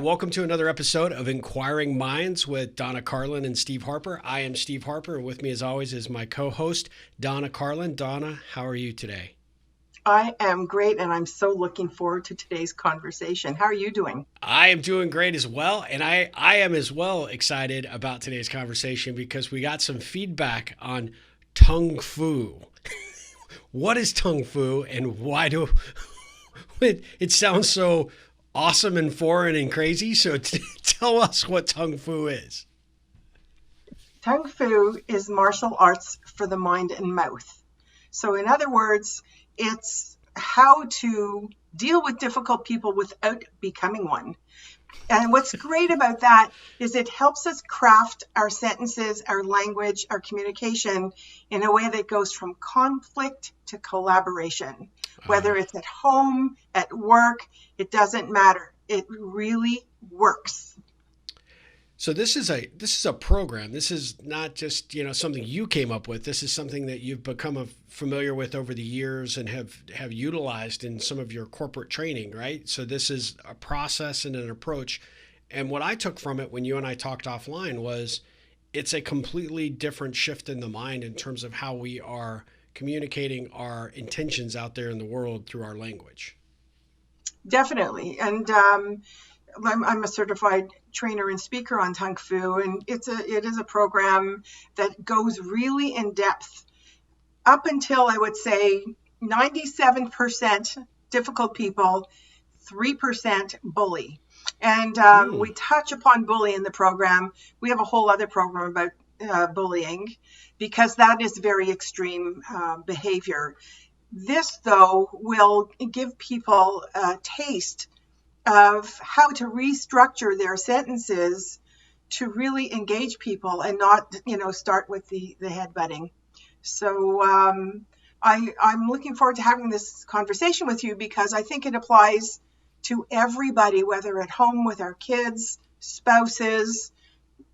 welcome to another episode of Inquiring Minds with Donna Carlin and Steve Harper. I am Steve Harper, and with me as always is my co-host, Donna Carlin. Donna, how are you today? I am great, and I'm so looking forward to today's conversation. How are you doing? I am doing great as well, and I am as well excited about today's conversation because we got some feedback on Tung Fu. What is Tung Fu, and why do it sounds so awesome and foreign and crazy? So tell us what Tung Fu is. Kung Fu is martial arts for the mind and mouth. So in other words, it's how to deal with difficult people without becoming one. And what's great about that is it helps us craft our sentences, our language, our communication in a way that goes from conflict to collaboration. Whether it's at home, at work, it doesn't matter. It really works. So this is a program. This is not just, something you came up with. This is something that you've become familiar with over the years and have utilized in some of your corporate training, right? So this is a process and an approach. And what I took from it when you and I talked offline was it's a completely different shift in the mind in terms of how we are communicating our intentions out there in the world through our language. Definitely. And I'm a certified trainer and speaker on Tung Fu, and it is a program that goes really in depth up until, I would say, 97% difficult people, 3% bully. And we touch upon bully in the program. We have a whole other program about bullying because that is very extreme behavior. This, though, will give people a taste of how to restructure their sentences to really engage people and not, start with the headbutting. So I'm looking forward to having this conversation with you because I think it applies to everybody, whether at home with our kids, spouses,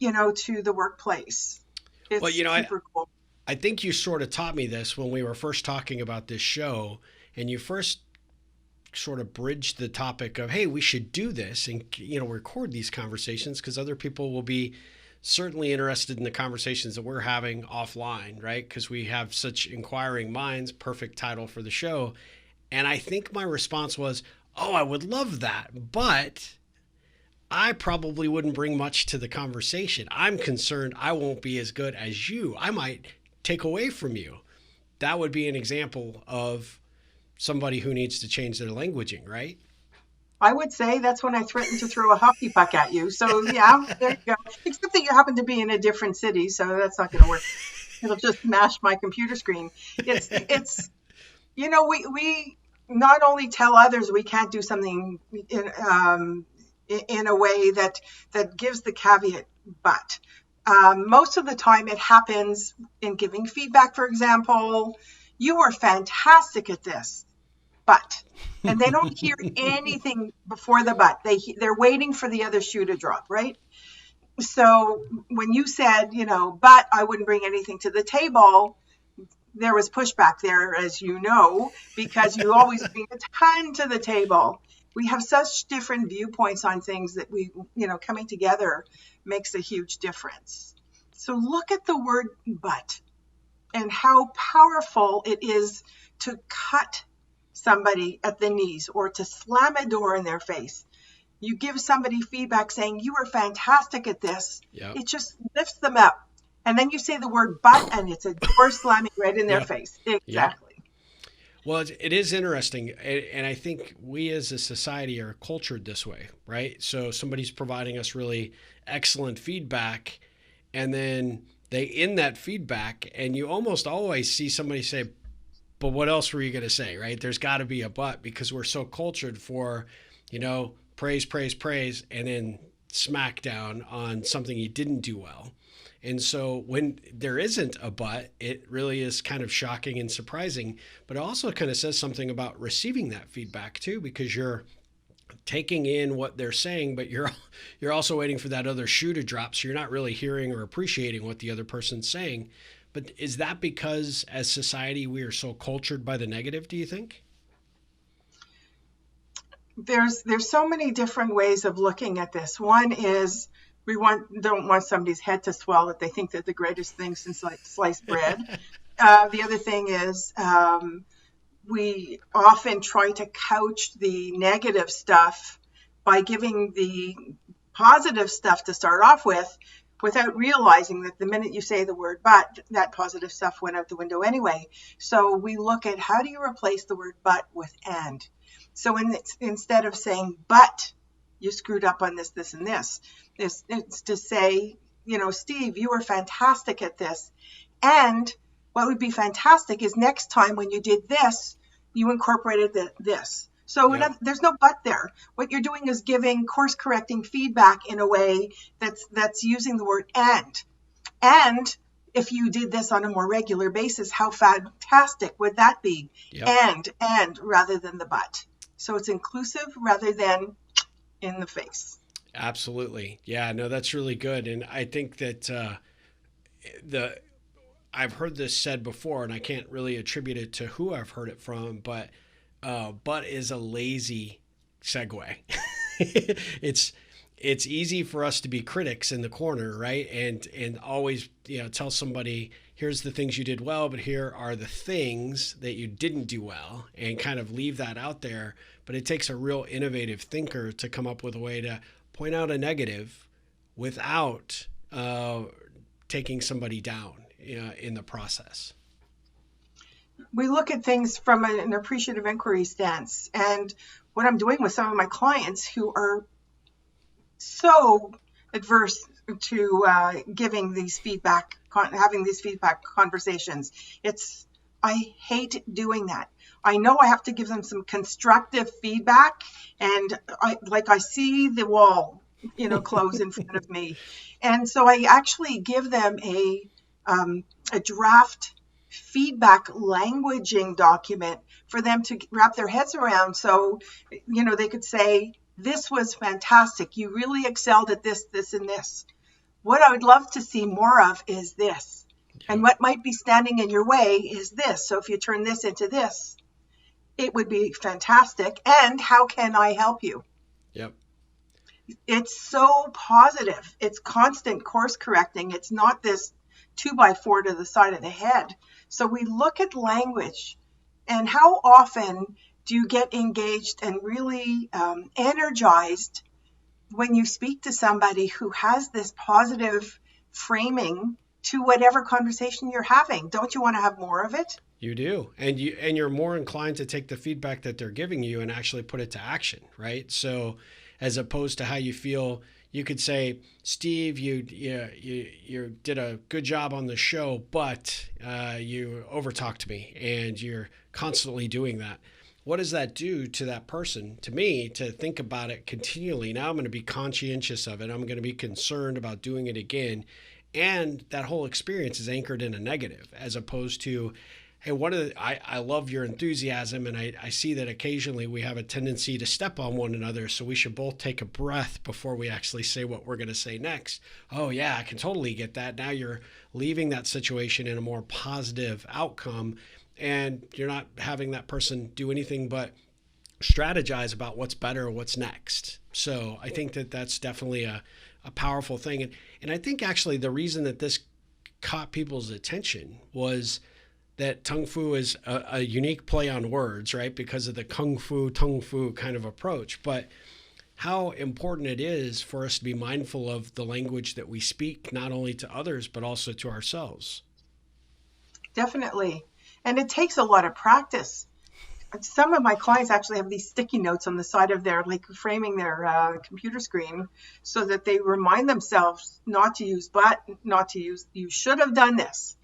to the workplace. It's super cool. I think you sort of taught me this when we were first talking about this show, and you first sort of bridged the topic of, hey, we should do this and, record these conversations because other people will be certainly interested in the conversations that we're having offline, right? Because we have such inquiring minds, perfect title for the show. And I think my response was, oh, I would love that, but I probably wouldn't bring much to the conversation. I'm concerned I won't be as good as you. I might take away from you. That would be an example of somebody who needs to change their languaging, right? I would say that's when I threatened to throw a hockey puck at you. So yeah, there you go. Except that you happen to be in a different city, so that's not going to work. It'll just mash my computer screen. It's we not only tell others we can't do something in a way that gives the caveat, but most of the time it happens in giving feedback. For example, you were fantastic at this, but, and they don't hear anything before the but. They're waiting for the other shoe to drop, right? So when you said, but I wouldn't bring anything to the table, there was pushback there, as you know, because you always bring a ton to the table. We have such different viewpoints on things that we, coming together makes a huge difference. So look at the word but and how powerful it is to cut somebody at the knees or to slam a door in their face. You give somebody feedback saying, you are fantastic at this. Yep. It just lifts them up. And then you say the word but, and it's a door slamming right in their face. Exactly. Yep. Well, it is interesting. And I think we as a society are cultured this way, right? So somebody's providing us really excellent feedback, and then they end that feedback, and you almost always see somebody say, but what else were you going to say, right? There's got to be a but, because we're so cultured for, praise, praise, praise, and then smack down on something you didn't do well. And so when there isn't a but, it really is kind of shocking and surprising, but it also kind of says something about receiving that feedback too, because you're taking in what they're saying, but you're also waiting for that other shoe to drop. So you're not really hearing or appreciating what the other person's saying. But is that because as society, we are so cultured by the negative, do you think? There's so many different ways of looking at this. One is don't want somebody's head to swell that they think they're the greatest thing since like sliced bread. The other thing is we often try to couch the negative stuff by giving the positive stuff to start off with, without realizing that the minute you say the word but, that positive stuff went out the window anyway. So we look at how do you replace the word but with and. So instead of saying but you screwed up on this, this, and this, it's to say, Steve, you were fantastic at this. And what would be fantastic is next time when you did this, you incorporated this. So there's no but there. What you're doing is giving course-correcting feedback in a way that's using the word and. And if you did this on a more regular basis, how fantastic would that be? Yep. And rather than the but. So it's inclusive rather than in the face. Absolutely. Yeah, no, that's really good. And I think that I've heard this said before, and I can't really attribute it to who I've heard it from, but is a lazy segue. It's easy for us to be critics in the corner, right? And always, tell somebody, here's the things you did well, but here are the things that you didn't do well, and kind of leave that out there. But it takes a real innovative thinker to come up with a way to point out a negative without taking somebody down in the process. We look at things from an appreciative inquiry stance. And what I'm doing with some of my clients who are so adverse to having these feedback conversations, I hate doing that. I know I have to give them some constructive feedback, and I see the wall, close in front of me. And so I actually give them a draft feedback languaging document for them to wrap their heads around. So, they could say, this was fantastic. You really excelled at this, this, and this. What I would love to see more of is this. And what might be standing in your way is this. So if you turn this into this, it would be fantastic. And how can I help you? Yep. It's so positive. It's constant course correcting. It's not this 2x4 to the side of the head. So we look at language, and how often do you get engaged and really energized when you speak to somebody who has this positive framing to whatever conversation you're having? Don't you want to have more of it? You do. And you're more inclined to take the feedback that they're giving you and actually put it to action, right? So as opposed to how you feel, you could say, Steve, you did a good job on the show, but you overtalked me, and you're constantly doing that. What does that do to that person, to me, to think about it continually? Now I'm going to be conscientious of it. I'm going to be concerned about doing it again. And that whole experience is anchored in a negative, as opposed to, hey, I love your enthusiasm, and I see that occasionally we have a tendency to step on one another, so we should both take a breath before we actually say what we're going to say next. Oh yeah, I can totally get that. Now you're leaving that situation in a more positive outcome, and you're not having that person do anything but strategize about what's better, what's next. So I think that that's definitely a powerful thing. And I think actually the reason that this caught people's attention was that Tung Fu is a unique play on words, right? Because of the Kung Fu, Tung Fu kind of approach. But how important it is for us to be mindful of the language that we speak, not only to others, but also to ourselves. Definitely. And it takes a lot of practice. Some of my clients actually have these sticky notes on the side of their, framing their computer screen, so that they remind themselves not to use but, not to use you should have done this.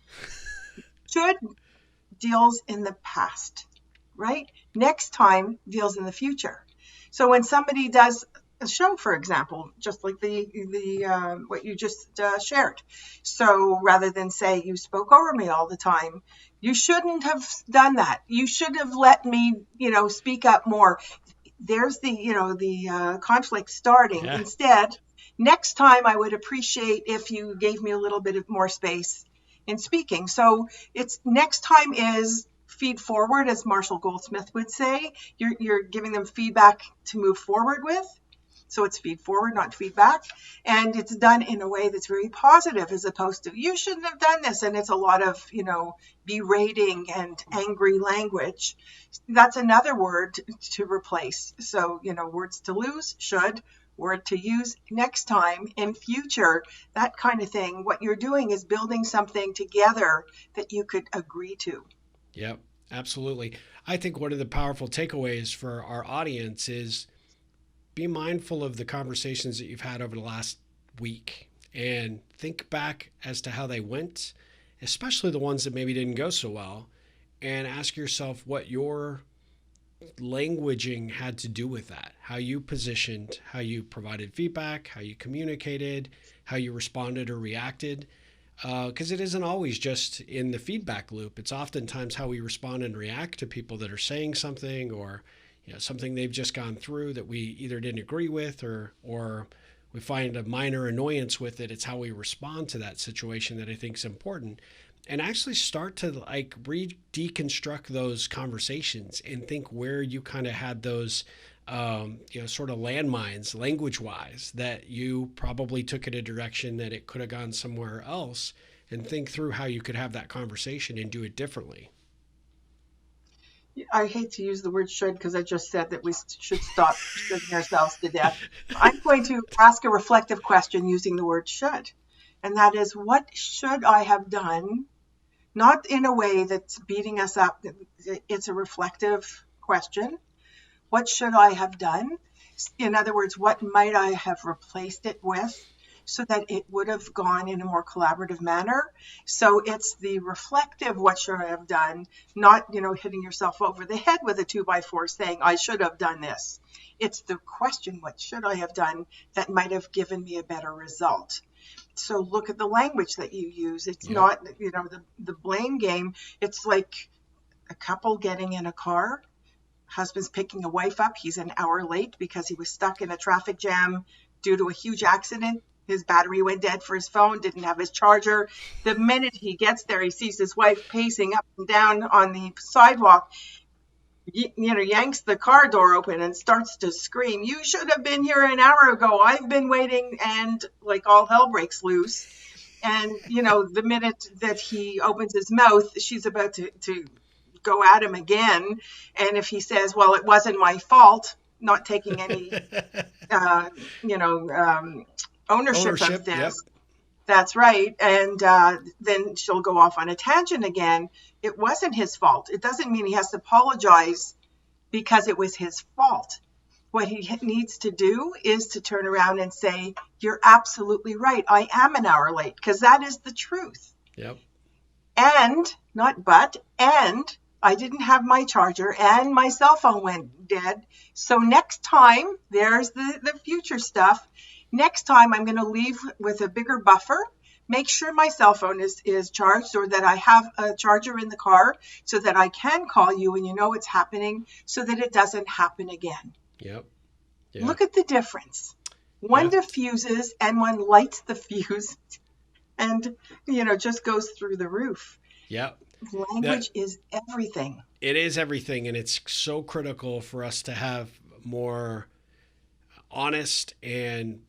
Should deals in the past, right? Next time deals in the future. So when somebody does a show, for example, just like the what you just shared. So rather than say you spoke over me all the time, you shouldn't have done that. You should have let me, speak up more. There's the conflict starting. Yeah. Instead, next time I would appreciate if you gave me a little bit of more space in speaking. So it's next time is feed forward, as Marshall Goldsmith would say. You're giving them feedback to move forward with. So it's feed forward, not feedback. And it's done in a way that's very positive, as opposed to, you shouldn't have done this. And it's a lot of, berating and angry language. That's another word to replace. So, words to lose, should, word to use next time, in future, that kind of thing. What you're doing is building something together that you could agree to. Yep, absolutely. I think one of the powerful takeaways for our audience is be mindful of the conversations that you've had over the last week and think back as to how they went, especially the ones that maybe didn't go so well, and ask yourself what your languaging had to do with that, how you positioned, how you provided feedback, how you communicated, how you responded or reacted. Because it isn't always just in the feedback loop. It's oftentimes how we respond and react to people that are saying something, or something they've just gone through that we either didn't agree with, or we find a minor annoyance with it. It's how we respond to that situation that I think is important. And actually start to deconstruct those conversations and think where you kind of had those sort of landmines language wise, that you probably took it a direction that it could have gone somewhere else, and think through how you could have that conversation and do it differently. I hate to use the word should, because I just said that we should stop shoulding ourselves to death. I'm going to ask a reflective question using the word should. And that is, what should I have done? Not in a way that's beating us up. It's a reflective question. What should I have done? In other words, what might I have replaced it with so that it would have gone in a more collaborative manner? So it's the reflective, what should I have done? Not, hitting yourself over the head with a 2x4 saying, I should have done this. It's the question, what should I have done, that might have given me a better result. So look at the language that you use. It's not, the blame game. It's like a couple getting in a car. Husband's picking a wife up. He's an hour late because he was stuck in a traffic jam due to a huge accident. His battery went dead for his phone, didn't have his charger. The minute he gets there, he sees his wife pacing up and down on the sidewalk. Yanks the car door open and starts to scream, you should have been here an hour ago. I've been waiting, and like all hell breaks loose. And, the minute that he opens his mouth, she's about to go at him again. And if he says, well, it wasn't my fault, not taking any, ownership of this. Yep. That's right. And then she'll go off on a tangent again. It wasn't his fault. It doesn't mean he has to apologize because it was his fault. What he needs to do is to turn around and say, you're absolutely right. I am an hour late, because that is the truth. Yep. And, not but, and I didn't have my charger and my cell phone went dead. So next time, there's the future stuff. Next time, I'm going to leave with a bigger buffer. Make sure my cell phone is charged, or that I have a charger in the car so that I can call you when it's happening, so that it doesn't happen again. Yep. Look at the difference. One diffuses and one lights the fuse and, just goes through the roof. Yep. Language is everything. It is everything. And it's so critical for us to have more honest and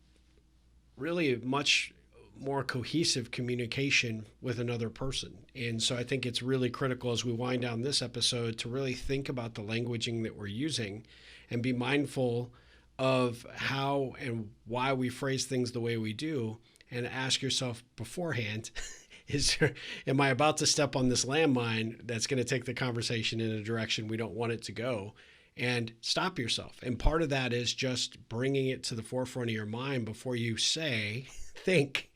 really much more cohesive communication with another person. And so I think it's really critical, as we wind down this episode, to really think about the languaging that we're using and be mindful of how and why we phrase things the way we do, and ask yourself beforehand, am I about to step on this landmine that's going to take the conversation in a direction we don't want it to go? And stop yourself. And part of that is just bringing it to the forefront of your mind before you say, think,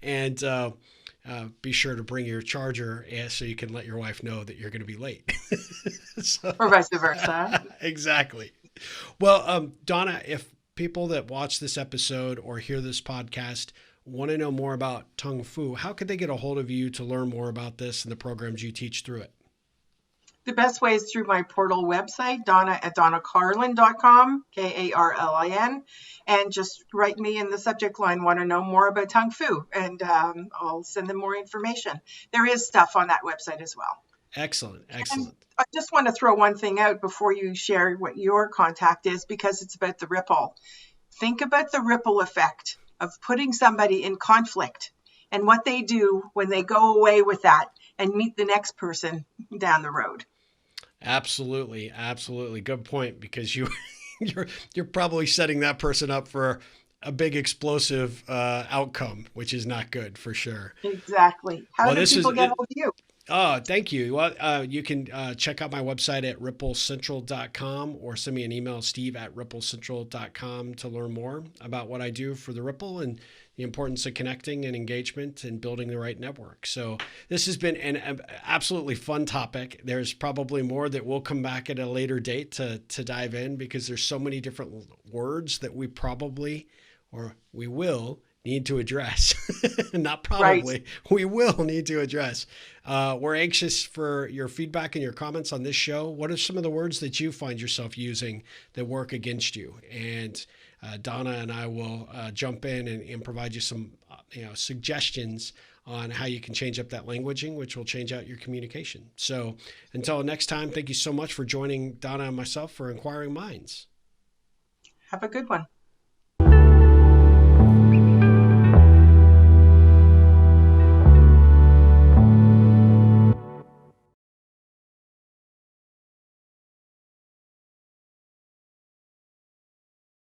and be sure to bring your charger so you can let your wife know that you're going to be late. Or vice versa. Exactly. Well, Donna, if people that watch this episode or hear this podcast want to know more about Tung Fu, how could they get a hold of you to learn more about this and the programs you teach through it? The best way is through my portal website, Donna@donnacarlin.com, Karlin, and just write me in the subject line, want to know more about Tung Fu, and I'll send them more information. There is stuff on that website as well. Excellent. And Excellent. I just want to throw one thing out before you share what your contact is, because it's about the ripple. Think about the ripple effect of putting somebody in conflict and what they do when they go away with that and meet the next person down the road. Absolutely. Absolutely. Good point, because you're probably setting that person up for a big explosive outcome, which is not good for sure. Exactly. How Well, do this is people get it. hold of you? Oh, thank you. Well, you can check out my website at ripplecentral.com or send me an email, steve@ripplecentral.com, to learn more about what I do for the Ripple and the importance of connecting and engagement and building the right network. So this has been an absolutely fun topic. There's probably more that will come back at a later date to dive in, because there's so many different words that we probably, or we will, need to address. Not Right. probably, we will need to address. We're anxious for your feedback and your comments on this show. What are some of the words that you find yourself using that work against you? And Donna and I will jump in and provide you some suggestions on how you can change up that languaging, which will change out your communication. So until next time, thank you so much for joining Donna and myself for Inquiring Minds. Have a good one.